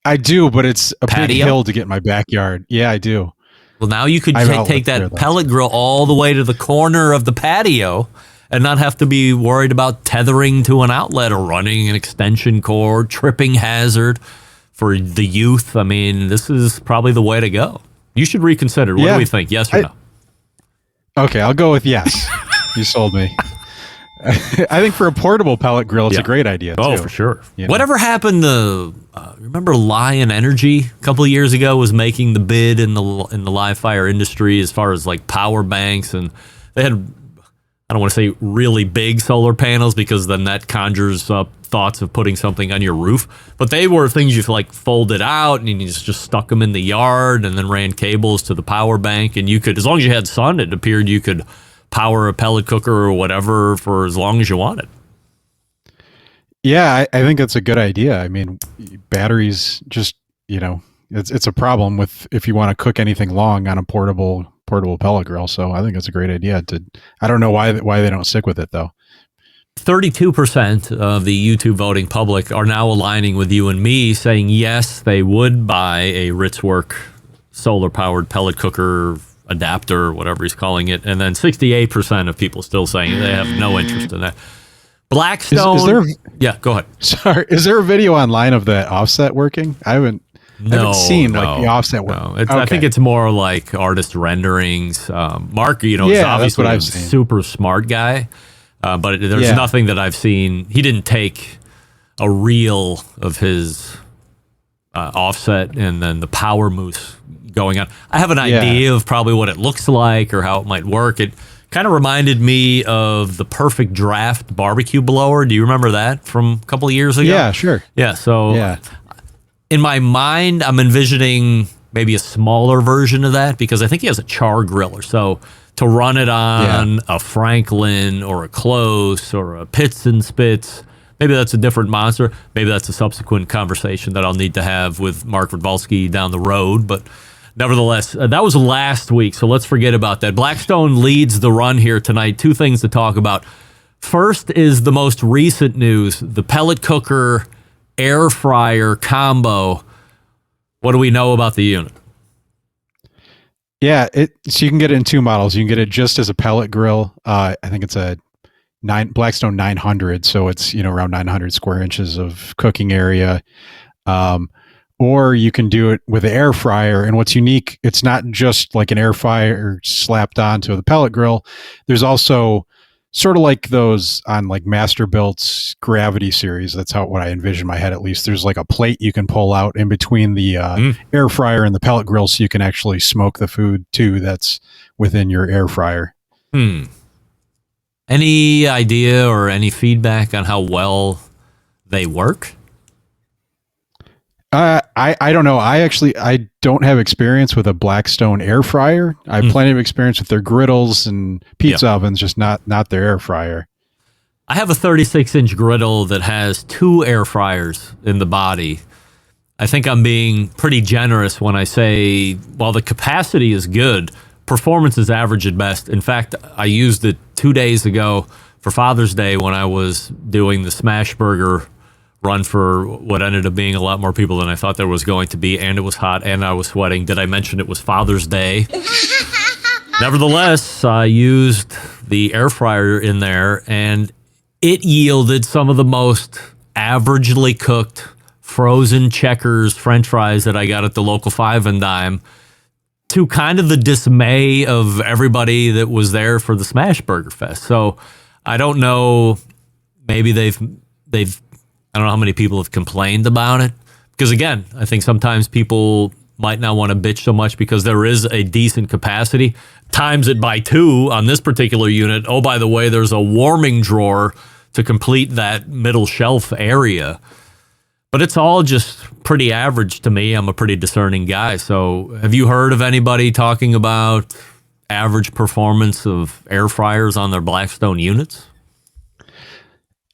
I do, but it's a patio? big hill to get in my backyard. Yeah, I do. Well, now you could take that pellet grill all the way to the corner of the patio and not have to be worried about tethering to an outlet or running an extension cord, tripping hazard for the youth. I mean, this is probably the way to go. You should reconsider. What do we think? Yes or no? Okay, I'll go with yes. You sold me. I think for a portable pellet grill, it's a great idea, too. Oh, for sure. You know? Whatever happened to, remember Lion Energy a couple of years ago was making the bid in the live fire industry as far as like power banks, and they had, I don't want to say really big solar panels because then that conjures up thoughts of putting something on your roof, but they were things you like folded out and you just stuck them in the yard and then ran cables to the power bank, and you could, as long as you had sun, it appeared you could power a pellet cooker or whatever for as long as you wanted. Yeah, I think that's a good idea. I mean, batteries just, it's a problem with if you want to cook anything long on a portable pellet grill. So I think it's a great idea. I don't know why they don't stick with it though. 32% of the YouTube voting public are now aligning with you and me, saying yes, they would buy a Ritzwerk solar-powered pellet cooker adapter, whatever he's calling it, and then 68% of people still saying they have no interest in that. Blackstone. Is there? Yeah, go ahead. Sorry, is there a video online of that offset working? I haven't seen like the offset work. No, I think it's more like artist renderings. Mark, is obviously a super smart guy. But there's nothing that I've seen. He didn't take a reel of his offset and then the power moose going on. I have an idea of probably what it looks like or how it might work. It kind of reminded me of the Perfect Draft barbecue blower. Do you remember that from a couple of years ago? Yeah, sure. Yeah, so in my mind, I'm envisioning maybe a smaller version of that because I think he has a char griller. So to run it on a Franklin or a Close or a Pitts and Spitz, maybe that's a different monster. Maybe that's a subsequent conversation that I'll need to have with Mark Wodvalski down the road. But nevertheless, that was last week, so let's forget about that. Blackstone leads the run here tonight. Two things to talk about. First is the most recent news, the pellet cooker air fryer combo. What do we know about the unit? Yeah, so you can get it in two models. You can get it just as a pellet grill. I think it's a Blackstone 900, so it's around 900 square inches of cooking area. Or you can do it with an air fryer. And what's unique, it's not just like an air fryer slapped onto the pellet grill. There's also sort of like those on like Masterbuilt's Gravity series. That's what I envision in my head, at least. There's like a plate you can pull out in between the air fryer and the pellet grill, so you can actually smoke the food too that's within your air fryer. Any idea or any feedback on how well they work? I don't know. I don't have experience with a Blackstone air fryer. I have plenty of experience with their griddles and pizza ovens, just not their air fryer. I have a 36-inch griddle that has 2 air fryers in the body. I think I'm being pretty generous when I say, while the capacity is good, performance is average at best. In fact, I used it 2 days ago for Father's Day when I was doing the smash burger run for what ended up being a lot more people than I thought there was going to be, and it was hot, and I was sweating. Did I mention it was Father's Day? Nevertheless, I used the air fryer in there, and it yielded some of the most averagely cooked frozen Checkers French fries that I got at the local Five and Dime, to kind of the dismay of everybody that was there for the Smash Burger Fest. So I don't know, maybe they've I don't know how many people have complained about it, because again, I think sometimes people might not want to bitch so much because there is a decent capacity. Times it by 2 on this particular unit. Oh, by the way, there's a warming drawer to complete that middle shelf area. But it's all just pretty average to me. I'm a pretty discerning guy. So have you heard of anybody talking about average performance of air fryers on their Blackstone units?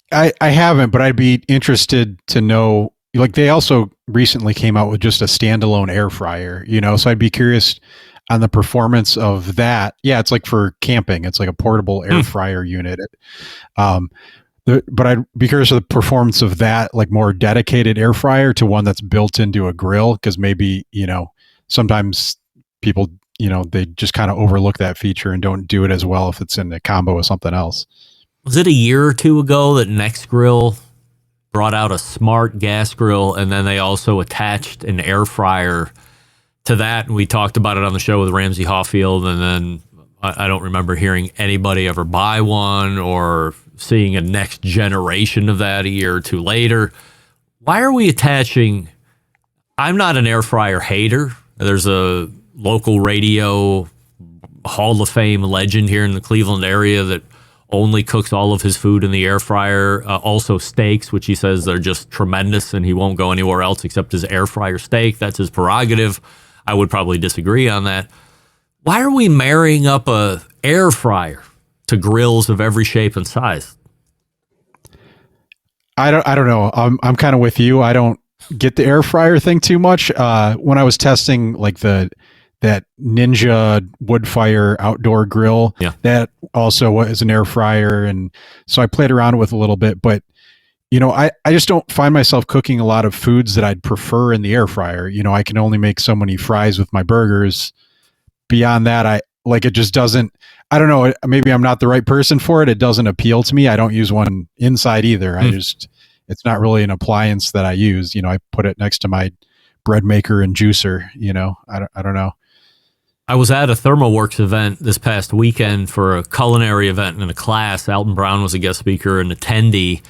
I haven't, but I'd be interested to know. Like, they also recently came out with just a standalone air fryer, so I'd be curious on the performance of that. Yeah, it's like for camping. It's like a portable air fryer unit. But I'd be curious of the performance of that, like more dedicated air fryer to one that's built into a grill, because maybe, sometimes people, they just kind of overlook that feature and don't do it as well if it's in a combo with something else. Was it a year or two ago that NextGrill brought out a smart gas grill, and then they also attached an air fryer to that? And we talked about it on the show with Ramsey Hawfield, and then I don't remember hearing anybody ever buy one or seeing a next generation of that a year or two later. Why are we attaching? I'm not an air fryer hater. There's a local radio Hall of Fame legend here in the Cleveland area that only cooks all of his food in the air fryer. Also steaks, which he says they're just tremendous and he won't go anywhere else except his air fryer steak. That's his prerogative. I would probably disagree on that. Why are we marrying up a air fryer to grills of every shape and size? I don't know. I'm kind of with you. I don't get the air fryer thing too much. When I was testing like that Ninja wood fire outdoor grill, that also was an air fryer, and so I played around with a little bit. But I just don't find myself cooking a lot of foods that I'd prefer in the air fryer. I can only make so many fries with my burgers. Beyond that, it just doesn't. I don't know. Maybe I'm not the right person for it. It doesn't appeal to me. I don't use one inside either. It's not really an appliance that I use. I put it next to my bread maker and juicer. I don't know. I was at a ThermoWorks event this past weekend for a culinary event and a class. Alton Brown was a guest speaker and attendee.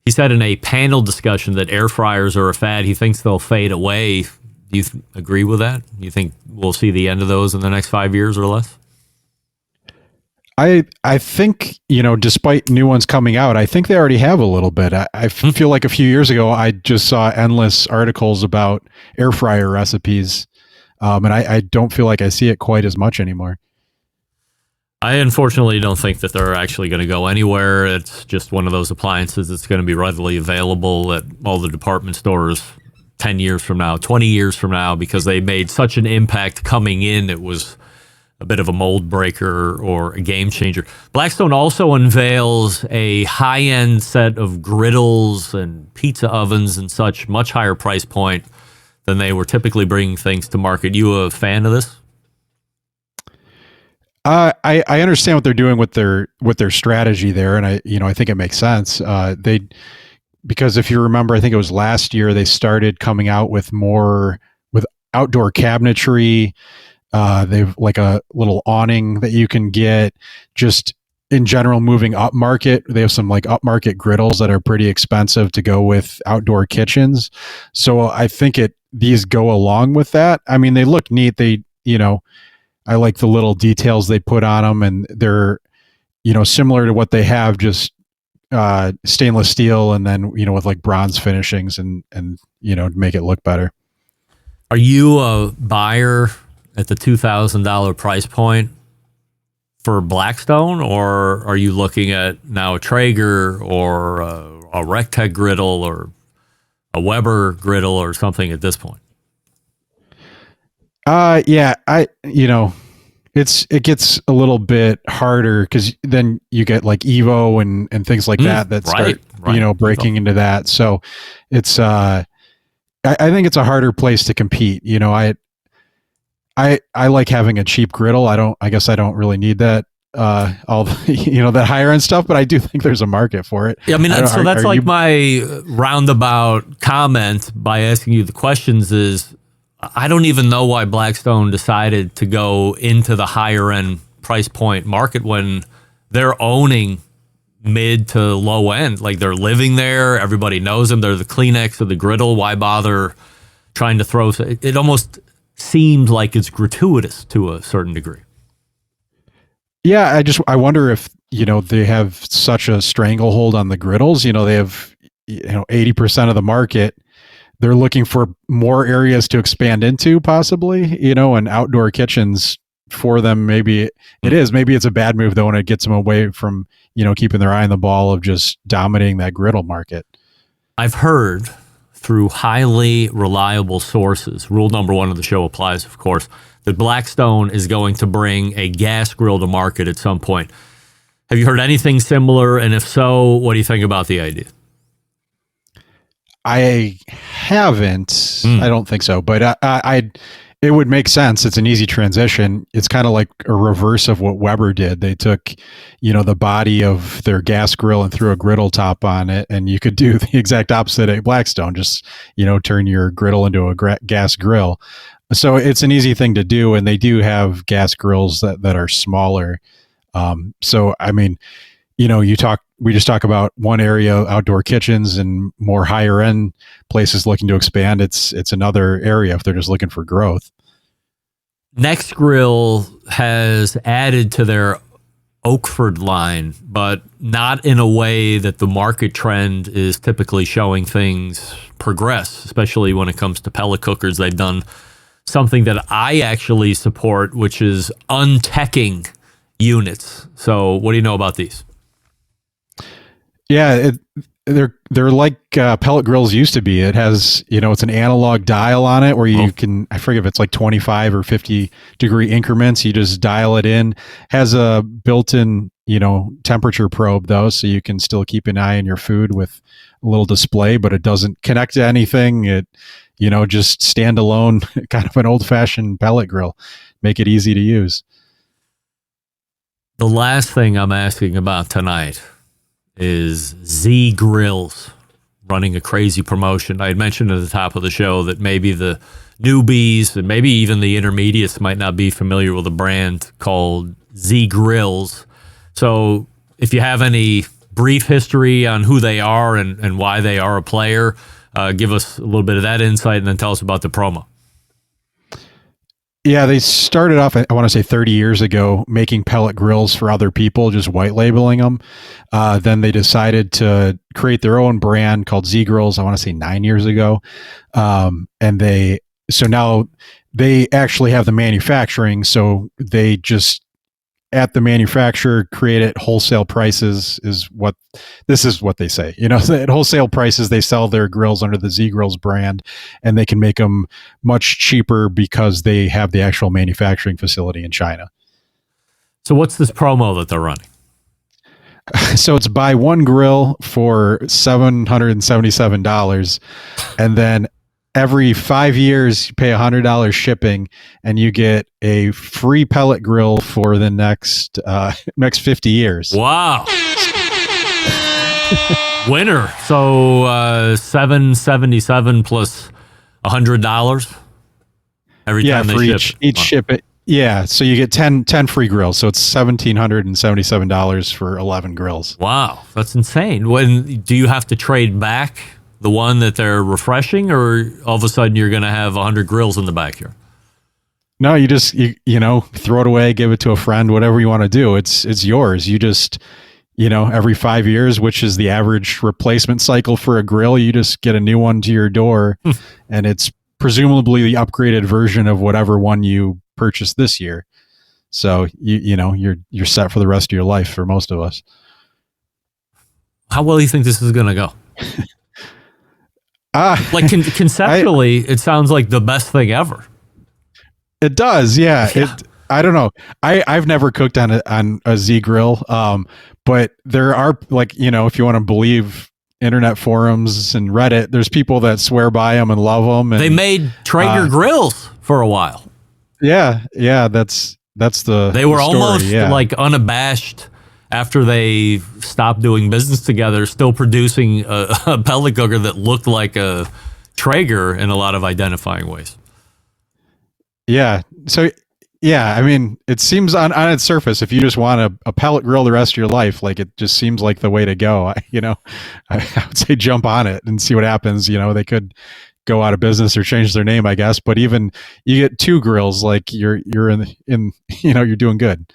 He said in a panel discussion that air fryers are a fad. He thinks they'll fade away. Do you agree with that? You think we'll see the end of those in the next 5 years or less? I think, despite new ones coming out, I think they already have a little bit. I feel like a few years ago, I just saw endless articles about air fryer recipes. And I don't feel like I see it quite as much anymore. I unfortunately don't think that they're actually going to go anywhere. It's just one of those appliances that's going to be readily available at all the department stores 10 years from now, 20 years from now, because they made such an impact coming in. It was a bit of a mold breaker or a game changer. Blackstone also unveils a high-end set of griddles and pizza ovens and such, much higher price point than they were typically bringing things to market. You a fan of this? I understand what they're doing with their strategy there, and I think it makes sense. Because if you remember, I think it was last year they started coming out with more with outdoor cabinetry. They've like a little awning that you can get. Just in general, moving up market. They have some like upmarket griddles that are pretty expensive to go with outdoor kitchens. So I think these go along with that. I mean, they look neat. I like the little details they put on them, and they're, similar to what they have, just stainless steel, and then, with like bronze finishings and make it look better. Are you a buyer at the $2,000 price point for Blackstone, or are you looking at now a Traeger or a Rectech griddle or a Weber griddle or something at this point? Yeah, it gets a little bit harder because then you get like Evo and things like that start, breaking into that. So it's, I think it's a harder place to compete. I like having a cheap griddle. I guess I don't really need that, all the, that higher end stuff, but I do think there's a market for it. Yeah, I mean, so that's like my roundabout comment by asking you the questions is, I don't even know why Blackstone decided to go into the higher end price point market when they're owning mid to low end. Like they're living there. Everybody knows them. They're the Kleenex of the griddle. Why bother trying to throw? It almost seems like it's gratuitous to a certain degree. Yeah. I wonder if, they have such a stranglehold on the griddles. They have, 80% of the market. They're looking for more areas to expand into, possibly, and outdoor kitchens for them. Maybe it's a bad move though, and it gets them away from, keeping their eye on the ball of just dominating that griddle market. I've heard through highly reliable sources, rule number 1 of the show applies, of course, that Blackstone is going to bring a gas grill to market at some point. Have you heard anything similar? And if so, what do you think about the idea? I haven't. I don't think so, but it would make sense. It's an easy transition. It's kind of like a reverse of what Weber did. They took, the body of their gas grill and threw a griddle top on it, and you could do the exact opposite at Blackstone. Just, turn your griddle into a gas grill. So it's an easy thing to do, and they do have gas grills that are smaller. So I mean, we just talk about one area, outdoor kitchens, and more higher end places looking to expand. It's another area if they're just looking for growth. Next Grill has added to their Oakford line, but not in a way that the market trend is typically showing things progress, especially when it comes to pellet cookers. They've done something that I actually support, which is unteching units. So what do you know about these? Yeah, they're like pellet grills used to be. It has, it's an analog dial on it where you can, I forget if it's like 25 or 50 degree increments. You just dial it in. Has a built-in, temperature probe though, so you can still keep an eye on your food with a little display, but it doesn't connect to anything. It, just standalone, kind of an old-fashioned pellet grill. Make it easy to use. The last thing I'm asking about tonight is Z Grills running a crazy promotion. I had mentioned at the top of the show that maybe the newbies and maybe even the intermediates might not be familiar with a brand called Z Grills. So if you have any brief history on who they are and why they are a player, give us a little bit of that insight and then tell us about the promo. Yeah, they started off, I want to say 30 years ago, making pellet grills for other people, just white labeling them. Then they decided to create their own brand called Z Grills, I want to say 9 years ago. So now they actually have the manufacturing. So they just, at the manufacturer, create it wholesale prices is what they say. At wholesale prices, they sell their grills under the Z Grills brand, and they can make them much cheaper because they have the actual manufacturing facility in China. So what's this promo that they're running? So it's buy one grill for $777, and then every 5 years, you pay $100 shipping, and you get a free pellet grill for the next 50 years. Wow. Winner. So $777 plus $100 every time for they ship. each ship it. Yeah, so you get 10 free grills. So it's $1,777 for 11 grills. Wow, that's insane. When do you have to trade back the one that they're refreshing, or all of a sudden you're going to have 100 grills in the backyard? No, you just you know, throw it away, give it to a friend, whatever you want to do. It's yours. You just, you know, every 5 years, which is the average replacement cycle for a grill, you just get a new one to your door, and it's presumably the upgraded version of whatever one you purchased this year. So you know, you're set for the rest of your life for most of us. How well do you think this is going to go? Like conceptually, it sounds like the best thing ever. It does, yeah. I don't know. I've never cooked on a Z grill, but there are, like, you know, if you want to believe internet forums and Reddit, there's people that swear by them and love them. And they made Traeger grills for a while. Yeah, that's the. They were the story, almost like unabashed after they stopped doing business together, still producing a pellet cooker that looked like a Traeger in a lot of identifying ways. Yeah. So, yeah, I mean, it seems on its surface, if you just want a pellet grill the rest of your life, like, it just seems like the way to go. I would say jump on it and see what happens. You know, they could go out of business or change their name, I guess. But even you get 2 grills, like you're in you know, you're doing good.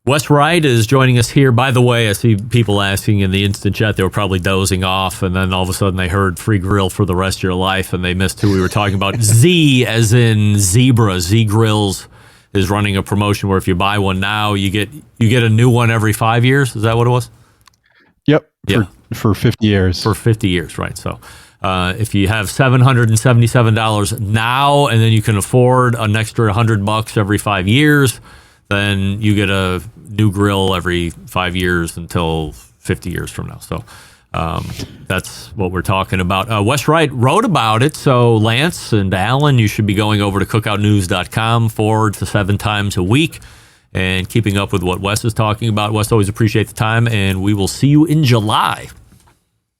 Wes Wright is joining us here. By the way, I see people asking in the instant chat, they were probably dozing off, and then all of a sudden they heard free grill for the rest of your life, and they missed who we were talking about. Z as in zebra. Z Grills is running a promotion where if you buy one now, you get a new one every 5 years. Is that what it was? Yep. For 50 years. For 50 years, right. So if you have $777 now, and then you can afford an extra $100 every 5 years, then you get a new grill every 5 years until 50 years from now. So that's what we're talking about. Wes Wright wrote about it. So Lance and Alan, you should be going over to cookoutnews.com 4 to 7 times a week and keeping up with what Wes is talking about. Wes, always appreciate the time, and we will see you in July.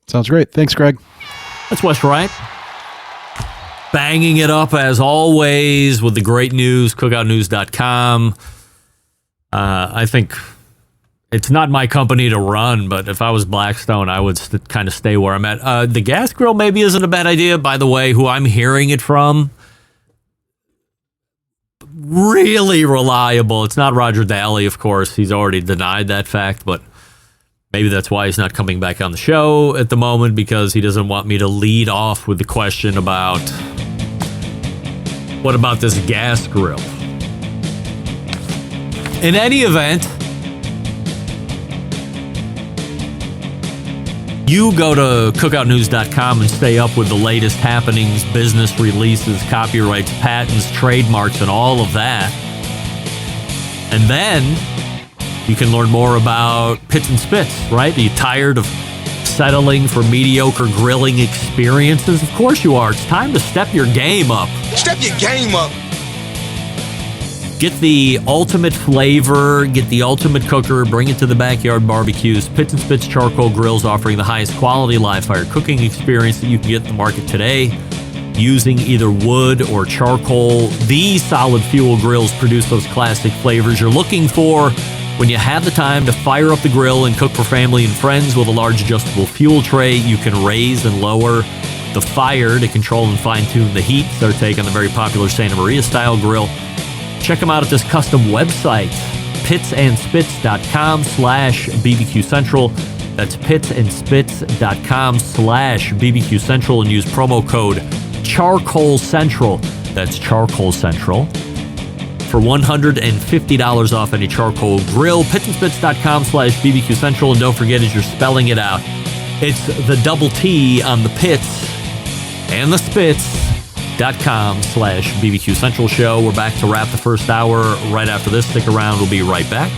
Sounds great. Thanks, Greg. That's Wes Wright. Banging it up as always with the great news, cookoutnews.com. I think it's not my company to run, but if I was Blackstone, I would kind of stay where I'm at. The gas grill maybe isn't a bad idea. By the way, who I'm hearing it from, really reliable. It's not Roger Daly, of course. He's already denied that fact, but maybe that's why he's not coming back on the show at the moment, because he doesn't want me to lead off with the question about what about this gas grill? In any event, you go to cookoutnews.com and stay up with the latest happenings, business releases, copyrights, patents, trademarks, and all of that. And then you can learn more about Pits and Spits, right? Are you tired of settling for mediocre grilling experiences? Of course you are. It's time to step your game up. Step your game up. Get the ultimate flavor, get the ultimate cooker, bring it to the backyard barbecues. Pits and Spits charcoal grills offering the highest quality live fire cooking experience that you can get in the market today. Using either wood or charcoal, these solid fuel grills produce those classic flavors you're looking for when you have the time to fire up the grill and cook for family and friends. With a large adjustable fuel tray, you can raise and lower the fire to control and fine-tune the heat. Their take on the very popular Santa Maria style grill. Check them out at this custom website, pitsandspits.com/BBQ Central. That's pitsandspits.com/BBQ Central, and use promo code Charcoal Central. That's Charcoal Central for $150 off any charcoal grill. Pitsandspits.com/BBQ Central, and don't forget, as you're spelling it out, it's the double T on the pits and the spits.com/BBQ Central show. We're back to wrap the first hour right after this. Stick around. We'll be right back.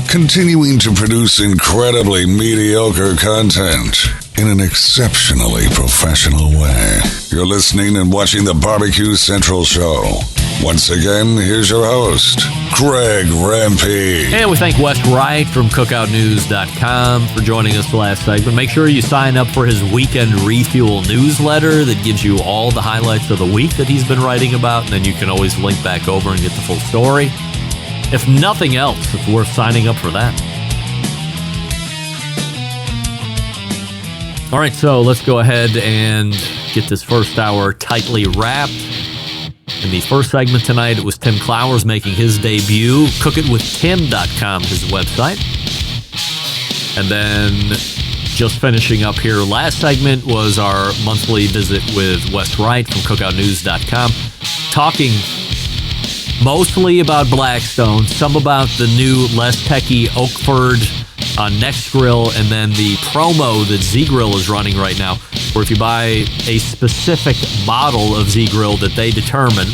Continuing to produce incredibly mediocre content. in an exceptionally professional way. You're listening and watching the Barbecue Central Show. Once again, here's your host, Greg Rempe. And we thank Wes Wright from cookoutnews.com for joining us last segment. Make sure you sign up for his weekend refuel newsletter that gives you all the highlights of the week that he's been writing about, and then you can always link back over and get the full story. If nothing else, it's worth signing up for that. All right, so let's go ahead and get this first hour tightly wrapped. In the first segment tonight, it was Tim Clowers making his debut. Cookitwithtim.com, his website. And then just finishing up here, last segment was our monthly visit with Wes Wright from cookoutnews.com, talking mostly about Blackstone, some about the new, less techy Oakford Next Grill, and then the promo that Z-Grill is running right now, where if you buy a specific model of Z-Grill that they determine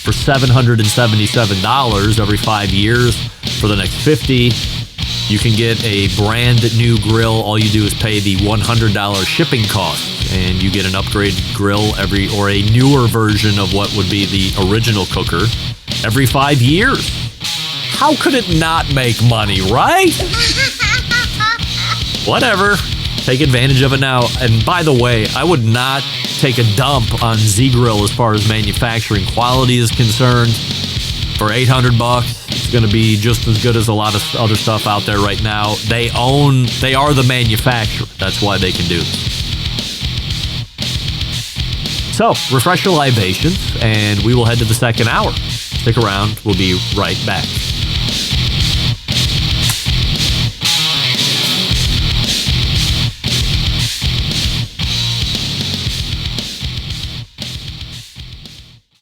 for $777 every 5 years for the next 50, you can get a brand new grill. All you do is pay the $100 shipping cost, and you get an upgraded grill or a newer version of what would be the original cooker every 5 years. How could it not make money, right? Whatever. Take advantage of it now. And by the way, I would not take a dump on Z-Grill as far as manufacturing quality is concerned. For $800, it's going to be just as good as a lot of other stuff out there right now. They are the manufacturer. That's why they can do this. So, refresh your libations, and we will head to the second hour. Stick around. We'll be right back.